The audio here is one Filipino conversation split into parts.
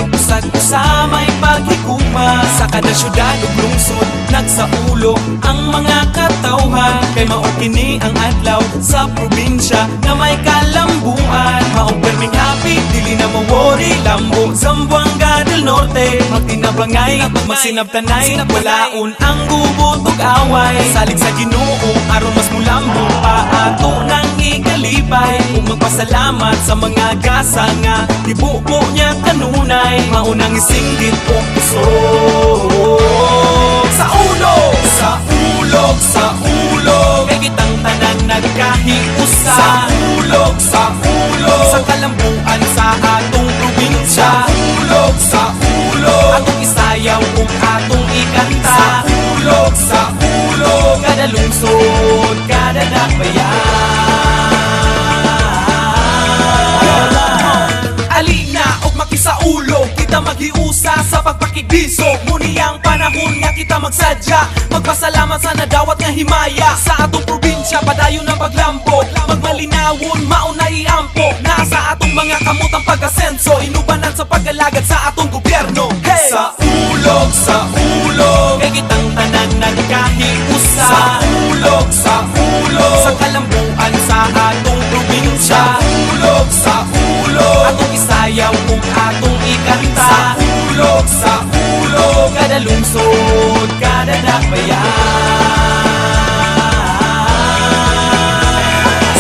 Usad usa may paghigugma sa kada syudad ug lungsod. Nagsaulo ang mga katawhan kay mao kini ang adlaw sa probinsya na may kalambuan. Mao perming happy, dili na mo worry. Lambo, Zamboanga del Norte, magtinabangay, magsinabtanay, walaon ang gubot ug away. Salig sa Ginoo aron mas mulambo pa ato nang ikalipay. Ug magpasalamat sa mga gasa nga tibuko niya kanunay. Maunang isinggit og puso sa ulo, sa ulog, sa ulog, kay kitang tanan nagkahiusa. Sa ulog, sa ulog, sa kalambuan sa atong probinsya. Sa ulog, sa ulog, atong isayaw kung atong ikanta. Sa ulog, sa ulog, kada lungsod, kada dakbayan. Alina og makisaulog, kita maghiusa sa pagpakigdisog. Muni ang panahon nga kita magsadya, magpasalamat sa nadawat nga himaya. Sa atong probinsya padayon ang paglampot, magmalinawon mauna iampo. Nasa atong mga kamutang pag-asenso, inubanan sa pag-alagad sa atong gobyerno. Hey! Sa ulog, kay kitang tanan nagkahiusa. Sa ulog, sa kalambuan sa atong probinsya. Sa ulog, atong isayaw kung atong ikanta. Sa ulog, kada lungsod, kada dakbayan.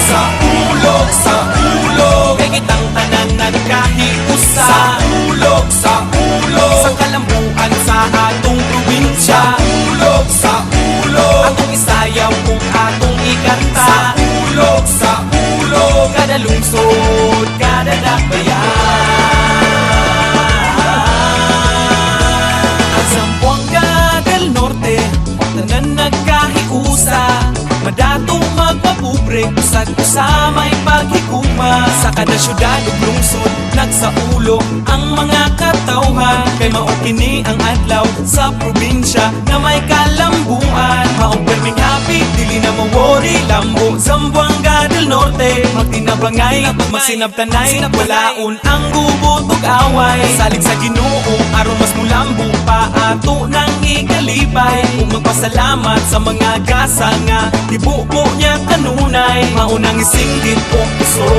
Sa ulog, kay kitang tanan nagkahiusa. Sa ulog, sa kalambuan sa atong probinsya. Sa ulog, atong isayaw kung atong ikanta. Sa ulog, kada lungsod, kada dakbayan. Zamboanga del Norte, tanan nagkahiusa. Madatong magpapubre, usad usa may paghigugma. Sa kada syudad ug lungsod, nagsaulo ang mga katawhan kay mao kini ang adlaw sa probinsya na may kalambuan. Mao perming happy, dili na mo worry. Lambo, Zamboanga del Norte, magtinabangay, magsinabtanay, walaon ang gubot ug away. Salig sa Ginoo aron mas mulambo pa ato nang ikalipay. Ug magpasalamat sa mga gasa nga tibuko niya kanunay. Maunang isinggit og puso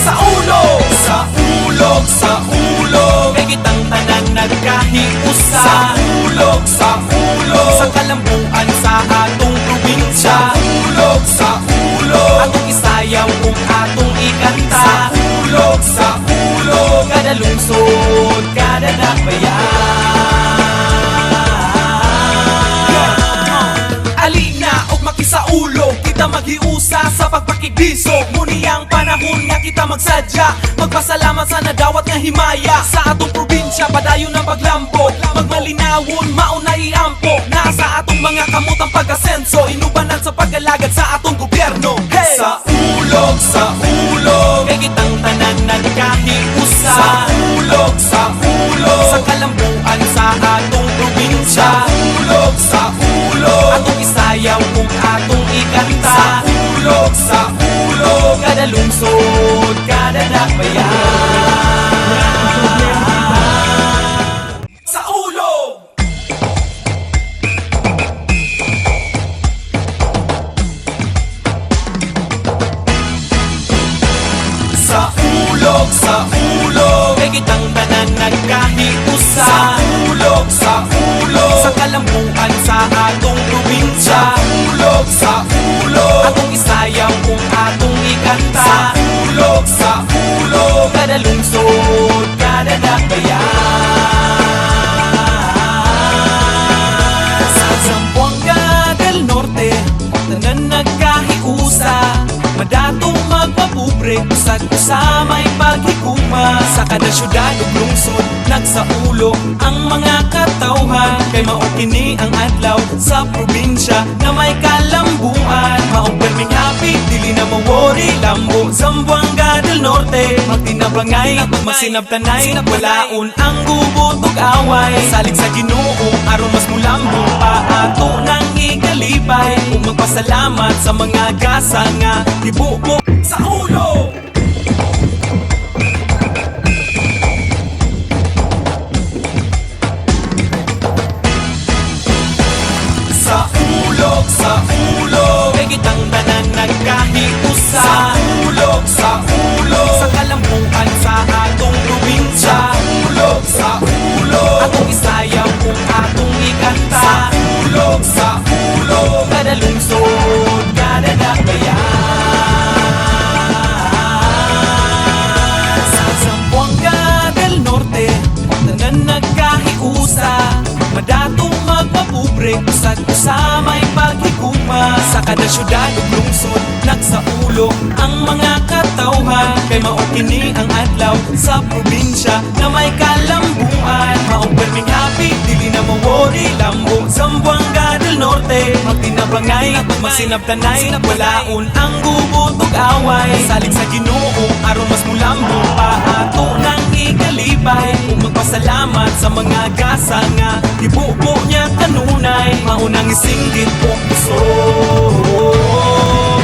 sa ulo, sa ulog, sa ulog, kay kitang tanan nagkahiusa. Sa ulog, sa kalambuan sa atong probinsya. Sa ulog, atong isayaw kung atong ikanta. Sa ulog, kada lungsod, kada dakbayan. Alina og makisaulog, kita maghiusa sa pagpakigdisog. Muni ang panahon nga kita magsadya, magpasalamat sa nadawat nga himaya. Sa atong probinsya padayon ang paglampot, magmalinawon mauna iampo. Nasa atong mga kamutang pag-asenso, inubanan sa pag-alagad sa atong gobyerno. Hey! Sa ulog, kay kitang tanan nagkahiusa. Sa ulog, sa kalambuan sa atong probinsya. Sa ulog, atong isayaw kung atong ikanta. Sa ulog, kada lungsod, kada dakbayan. Sa ulog! Sa ulog, kay kitang tanan nagkahiusa. Sa ulog, sa kalambuan sa atong probinsya. Sa ulog, atong isayaw kung atong ikanta. Sa ulog, kada lungsod, kada dakbayan. Sa Zamboanga del Norte, tanan nagkahiusa. Madatong magpapubre, usad usa may paghigugma. Sa kada syudad ug lungsod, nagsaulo ang mga katawhan kay mao kini ang adlaw sa probinsya na may kalambuan. Mao perming happy, dili na mo worry. Lambo, Zamboanga del Norte, magtinabangay, magmasinabtanay, walaon ang gubot ug away. Salig sa Ginoo aron mas mulambo pa ato nang ikalipay. Ug magpasalamat sa mga gasa nga tibuko sa ulo. kada lungsod, kada dakbayan. Sa Zamboanga del Norte, tanan nagkahiusa, madatong magpapubre, usag usamay paghigugma. Sa kada syudad ug lungsod, nagsaulo ang mga katawhan. Kay mao kini ang adlaw sa probinsya na may kalambuan. Maong perming happy, dili na mawori, lambo Zamboanga del Norte. Magtinabangay, masinabtanay, walaon ang gubot ug away. Salig sa Ginoo, aron mas mulambo pa ato nang ikalipay. Ug magpasalamat sa mga gasa nga ibubo niya kanunay. Maunang isinggit ko puso.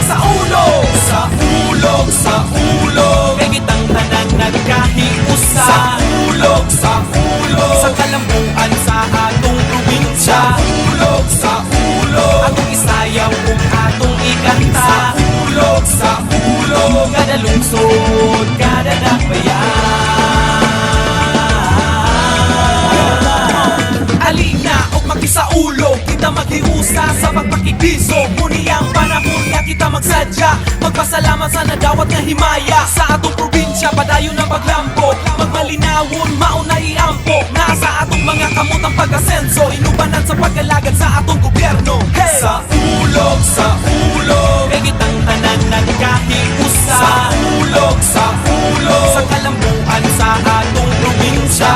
Sa ulog, sa ulog, sa ulog, kay kitang tanan nagkahiusa. Sa ulog, sa ulog, sa kalambuan sa atong probinsya. Sa ulog, sa ulog, atong isayaw ug atong ikanta. Sa ulog, sa ulog, kada lungsod, kada dakbayan. Alina og makisaulog, kita maghiusa sa pagpakibiso. Muni ang panahon nga kita magsadya, magpasalamat sa nadawat nga himaya. Sa atong probinsya, padayon ang paglampo, magmalinawon, mauna iampo. Nasa atong mga kamutang pag-asenso, inubanan sa pag-alagad sa atong gobyerno. Hey! Sa ulog, kay kitang tanan nagkahiusa. Sa ulog, sa kalambuan sa atong probinsya.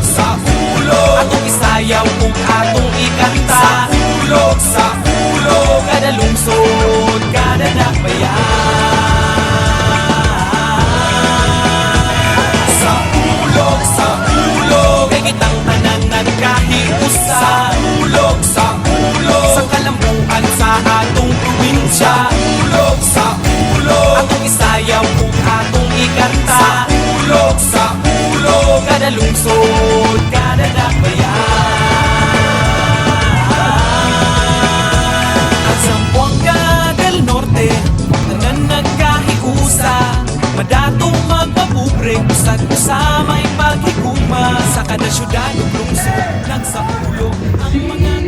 Sa ulog, atong isayaw ug atong ikanta. Sa ulog, kada lungsod, kada dakbayan. Sa ulog, kay kitang tanan nagkahiusa. Sa ulog, sa kalambuan sa atong probinsya. Sa ulog, atong isayaw ug atong ikanta. Sa ulog, kada lungsod, kada dakbayan. At Zamboanga del Norte, tanan nagkahiusa, madatong magpapubre, usag usamay paghigugma. Sa kada syudad ug lungsod, nagsaulo ang mga